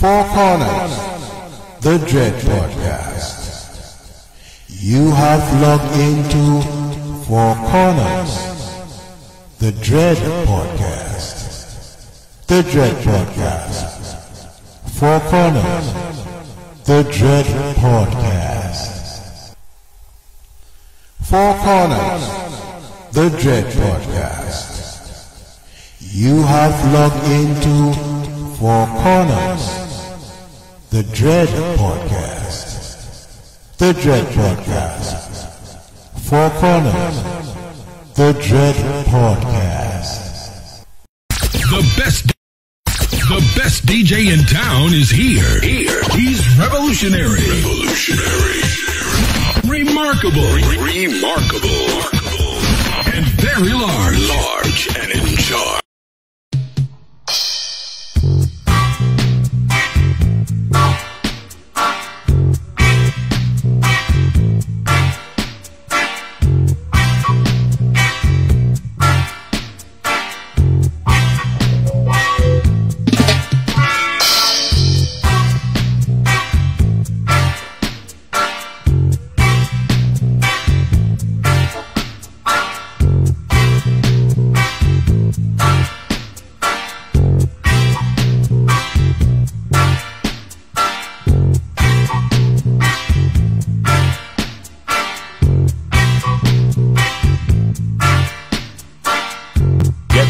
Four Corners, the Dread Podcast. You have logged into Four Corners, the Dread Podcast. The Dread Podcast. Four Corners, the Dread Podcast. Four Corners, the Dread Podcast. You have logged into Four Corners, the Dread Podcast. The Dread Podcast. Four Corners, the Dread Podcast. The best DJ in town is here. He's revolutionary. Remarkable. And very large and in charge.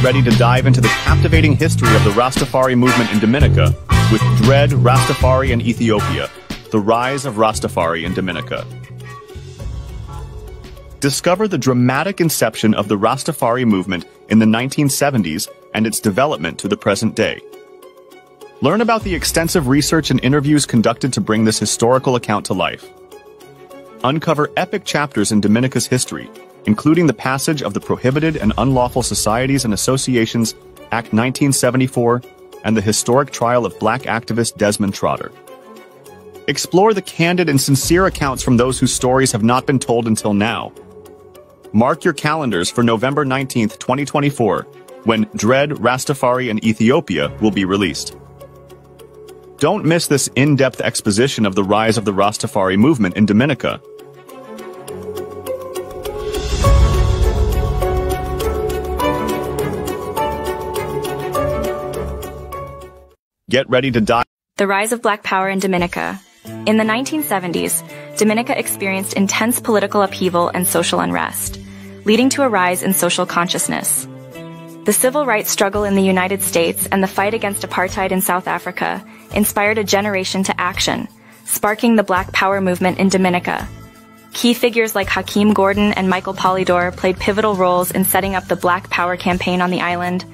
Ready to dive into the captivating history of the Rastafari movement in Dominica with Dread, Rastafari and Ethiopia, the rise of Rastafari in Dominica. Discover the dramatic inception of the Rastafari movement in the 1970s and its development to the present day. Learn about the extensive research and interviews conducted to bring this historical account to life. Uncover epic chapters in Dominica's history, including the passage of the Prohibited and Unlawful Societies and Associations Act 1974 and the historic trial of black activist Desmond Trotter. Explore the candid and sincere accounts from those whose stories have not been told until now. Mark your calendars for November 19th, 2024, when Dread, Rastafari and Ethiopia will be released. Don't miss this in-depth exposition of the rise of the Rastafari movement in Dominica. Get ready to dive. The rise of Black Power in Dominica. In the 1970s, Dominica experienced intense political upheaval and social unrest, leading to a rise in social consciousness. The civil rights struggle in the United States and the fight against apartheid in South Africa inspired a generation to action, sparking the Black Power movement in Dominica. Key figures like Hakeem Gordon and Michael Polydor played pivotal roles in setting up the Black Power campaign on the island,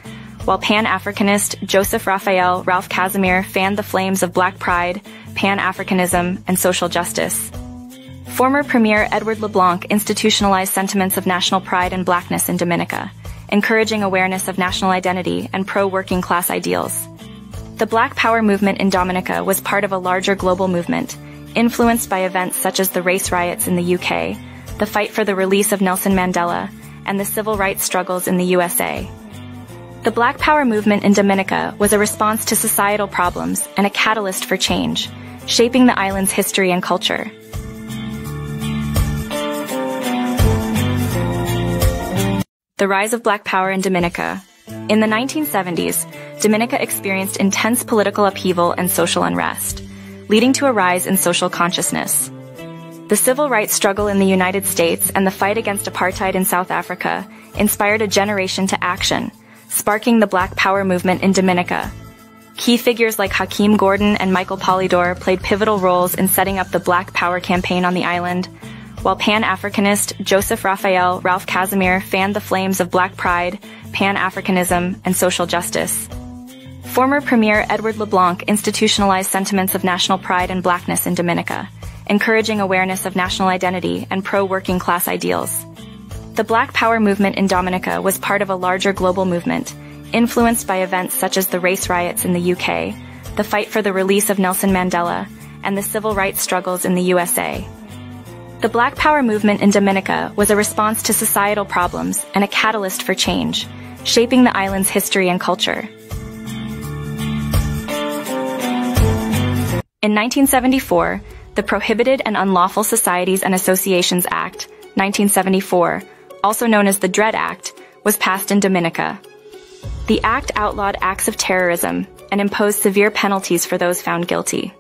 while Pan-Africanist Joseph Raphael Ralph Casimir fanned the flames of Black pride, Pan-Africanism, and social justice. Former Premier Edward LeBlanc institutionalized sentiments of national pride and blackness in Dominica, encouraging awareness of national identity and pro-working class ideals. The Black Power movement in Dominica was part of a larger global movement, influenced by events such as the race riots in the UK, the fight for the release of Nelson Mandela, and the civil rights struggles in the USA. The Black Power movement in Dominica was a response to societal problems and a catalyst for change, shaping the island's history and culture. The rise of Black Power in Dominica. In the 1970s, Dominica experienced intense political upheaval and social unrest, leading to a rise in social consciousness. The civil rights struggle in the United States and the fight against apartheid in South Africa inspired a generation to action, sparking the Black Power movement in Dominica. Key figures like Hakeem Gordon and Michael Polydor played pivotal roles in setting up the Black Power campaign on the island, while Pan-Africanist Joseph Raphael Ralph Casimir fanned the flames of Black pride, Pan-Africanism, and social justice. Former Premier Edward LeBlanc institutionalized sentiments of national pride and blackness in Dominica, encouraging awareness of national identity and pro-working class ideals. The Black Power movement in Dominica was part of a larger global movement, influenced by events such as the race riots in the UK, the fight for the release of Nelson Mandela, and the civil rights struggles in the USA. The Black Power movement in Dominica was a response to societal problems and a catalyst for change, shaping the island's history and culture. In 1974, the Prohibited and Unlawful Societies and Associations Act, 1974, also known as the Dread Act, was passed in Dominica. The act outlawed acts of terrorism and imposed severe penalties for those found guilty.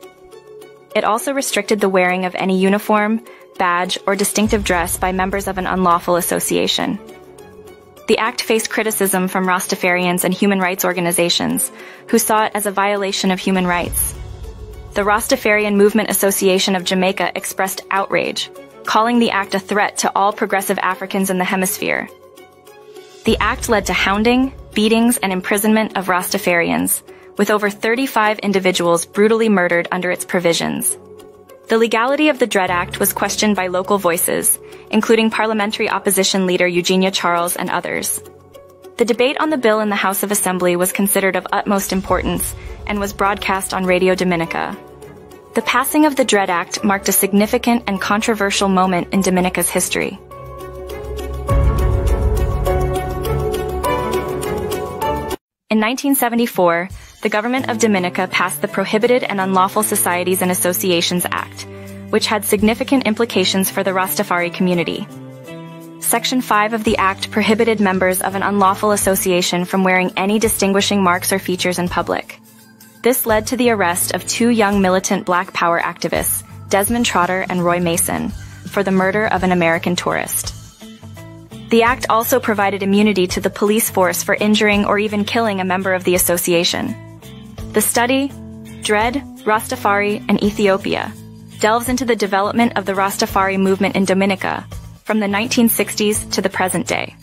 It also restricted the wearing of any uniform, badge, or distinctive dress by members of an unlawful association. The act faced criticism from Rastafarians and human rights organizations, who saw it as a violation of human rights. The Rastafarian Movement Association of Jamaica expressed outrage, calling the act a threat to all progressive Africans in the hemisphere. The act led to hounding, beatings, and imprisonment of Rastafarians, with over 35 individuals brutally murdered under its provisions. The legality of the Dread Act was questioned by local voices, including parliamentary opposition leader Eugenia Charles and others. The debate on the bill in the House of Assembly was considered of utmost importance and was broadcast on Radio Dominica. The passing of the Dread Act marked a significant and controversial moment in Dominica's history. In 1974, the government of Dominica passed the Prohibited and Unlawful Societies and Associations Act, which had significant implications for the Rastafari community. Section 5 of the Act prohibited members of an unlawful association from wearing any distinguishing marks or features in public. This led to the arrest of two young militant Black Power activists, Desmond Trotter and Roy Mason, for the murder of an American tourist. The act also provided immunity to the police force for injuring or even killing a member of the association. The study, Dread, Rastafari and Ethiopia, delves into the development of the Rastafari movement in Dominica from the 1960s to the present day.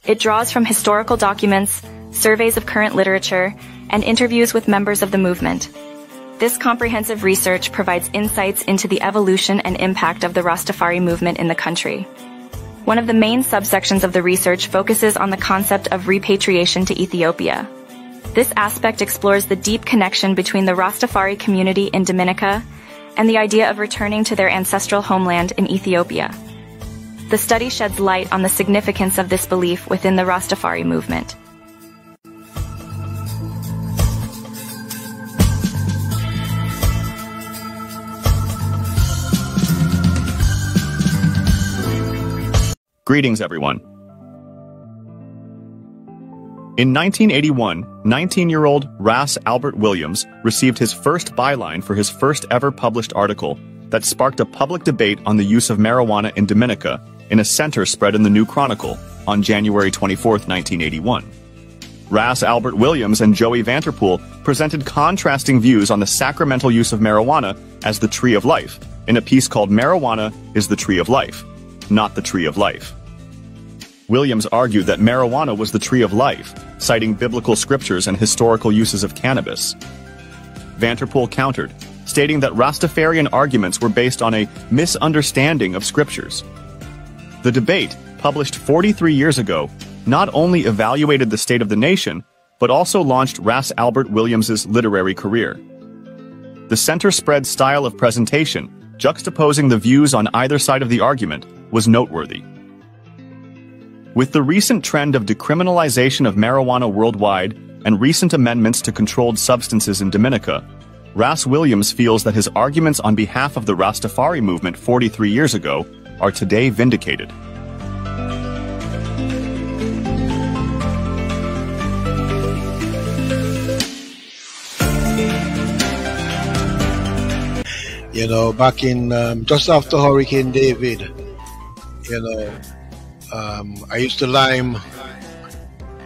It draws from historical documents, surveys of current literature, and interviews with members of the movement. This comprehensive research provides insights into the evolution and impact of the Rastafari movement in the country. One of the main subsections of the research focuses on the concept of repatriation to Ethiopia. This aspect explores the deep connection between the Rastafari community in Dominica and the idea of returning to their ancestral homeland in Ethiopia. The study sheds light on the significance of this belief within the Rastafari movement. Greetings, everyone. In 1981, 19-year-old Ras Albert Williams received his first byline for his first ever published article that sparked a public debate on the use of marijuana in Dominica in a center spread in the New Chronicle on January 24, 1981. Ras Albert Williams and Joey Vanterpool presented contrasting views on the sacramental use of marijuana as the tree of life in a piece called Marijuana is the Tree of Life, Not the Tree of Life. Williams argued that marijuana was the tree of life, citing biblical scriptures and historical uses of cannabis. Vanterpool countered, stating that Rastafarian arguments were based on a misunderstanding of scriptures. The debate, published 43 years ago, not only evaluated the state of the nation, but also launched Ras Albert Williams's literary career. The center-spread style of presentation, juxtaposing the views on either side of the argument, was noteworthy. With the recent trend of decriminalization of marijuana worldwide and recent amendments to controlled substances in Dominica, Ras Williams feels that his arguments on behalf of the Rastafari movement 43 years ago are today vindicated. You know, back in just after Hurricane David, you know, I used to lime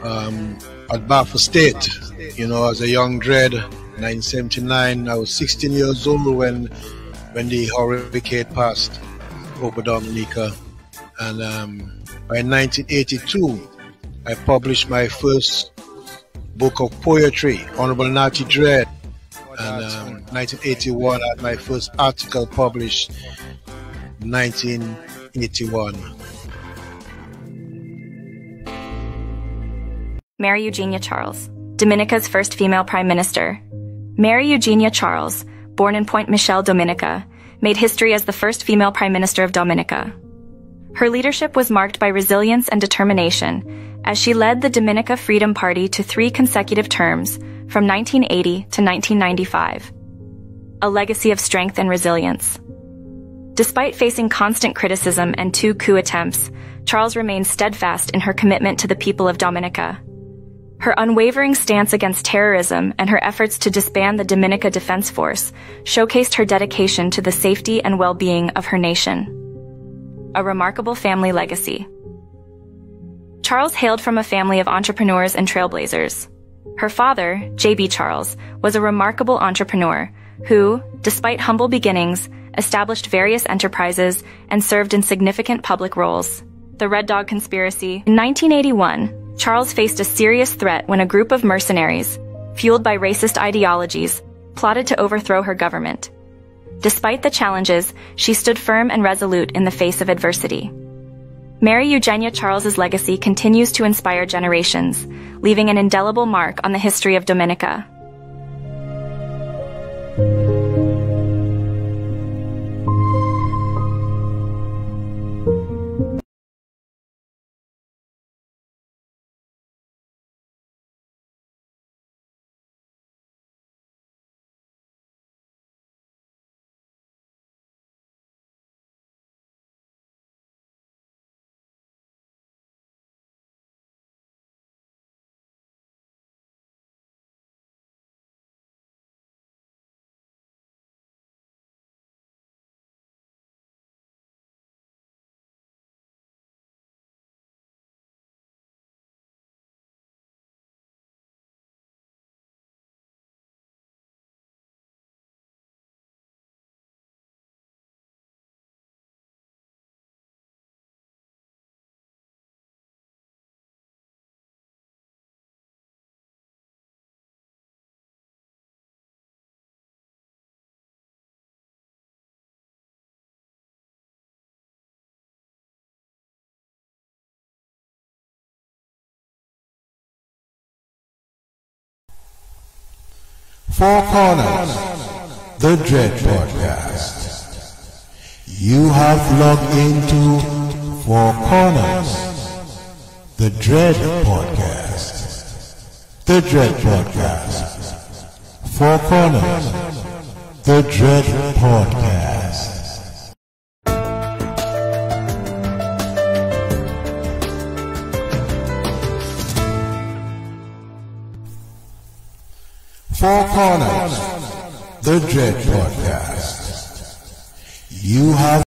at Baffin State, you know, as a young dread. 1979, I was 16 years old when the hurricane passed over Dominica, and by 1982, I published my first book of poetry, Honorable Natty Dread, and 1981, I had my first article published. 1981. Mary Eugenia Charles, Dominica's first female prime minister. Mary Eugenia Charles, born in Point Michel, Dominica, made history as the first female prime minister of Dominica. Her leadership was marked by resilience and determination, as she led the Dominica Freedom Party to 3 consecutive terms from 1980 to 1995. a legacy of strength and resilience. Despite facing constant criticism and 2 coup attempts, Charles remained steadfast in her commitment to the people of Dominica. Her unwavering stance against terrorism and her efforts to disband the Dominica Defense Force showcased her dedication to the safety and well-being of her nation. A remarkable family legacy. Charles hailed from a family of entrepreneurs and trailblazers. Her father, J.B. Charles, was a remarkable entrepreneur who, despite humble beginnings, established various enterprises and served in significant public roles. The Red Dog Conspiracy. In 1981, Charles faced a serious threat when a group of mercenaries, fueled by racist ideologies, plotted to overthrow her government. Despite the challenges, she stood firm and resolute in the face of adversity. Mary Eugenia Charles's legacy continues to inspire generations, leaving an indelible mark on the history of Dominica. Four Corners, the Dread Podcast. You have logged into Four Corners, the Dread Podcast. The Dread Podcast. Four Corners, the Dread Podcast. Four Corners, the Dread Podcast. You have